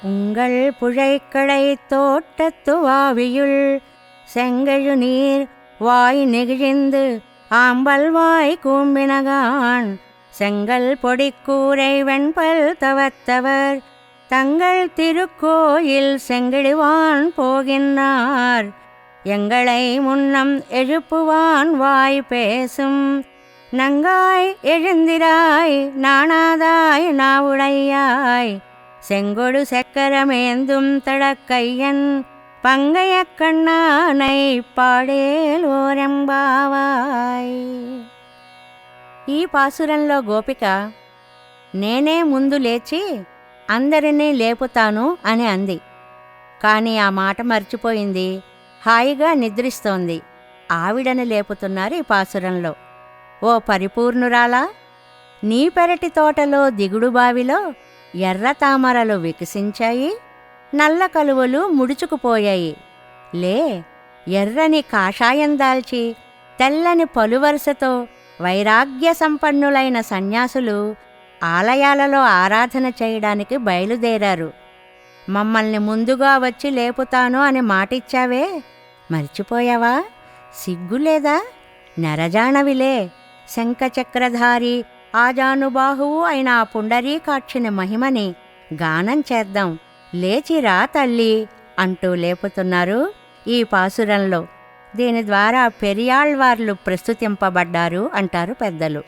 உங்கள் புழைக்கடை தோட்டத்து வாவியுள் செங்கழு நீர் வாய் நெகிழிந்து ஆம்பல் வாய் கூம்பினகான் செங்கல் பொடிக்கூரை வெண்பல் தவத்தவர் தங்கள் திருக்கோயில் செங்கிடுவான் போகின்றார் எங்களை முன்னம் எழுப்புவான் வாய் பேசும் நங்காய் எழுந்திராய் நாணாதாய் நாவுடையாய் செங்கொடு செக்கரமேந்தும் தடக்கையன் பங்கைய கண்ணானை పాడేల్ ఓరెంబావాయ్. ఈ పాసురంలో గోపిక నేనే ముందు లేచి అందరినీ లేపుతాను అని అంది. కాని ఆ మాట మర్చిపోయింది. హాయిగా నిద్రిస్తోంది. ఆవిడని లేపుతున్నారు ఈ పాసురంలో. ఓ పరిపూర్ణురాలా, నీ పెరటి తోటలో దిగుడు బావిలో ఎర్ర తామరలు వికసించాయి, నల్ల కలువలు ముడుచుకుపోయాయి. లే, ఎర్రని కాషాయం దాల్చి తెల్లని పలువరుసతో వైరాగ్య సంపన్నులైన సన్యాసులు ఆలయాలలో ఆరాధన చేయడానికి బయలుదేరారు. మమ్మల్ని ముందుగా వచ్చి లేపుతాను అని మాటిచ్చావే, మర్చిపోయావా? సిగ్గులేదా? నెరజాణవిలే. శంఖచక్రధారి ఆజానుబాహువు అయిన ఆ పుండరీకాక్షిని మహిమని గానం చేద్దాం, లేచిరా తల్లి అంటూ లేపుతున్నారు ఈ పాసురంలో. దీని ద్వారా పెరియాళ్వార్లు ప్రస్తుతింపబడ్డారు అంటారు పెద్దలు.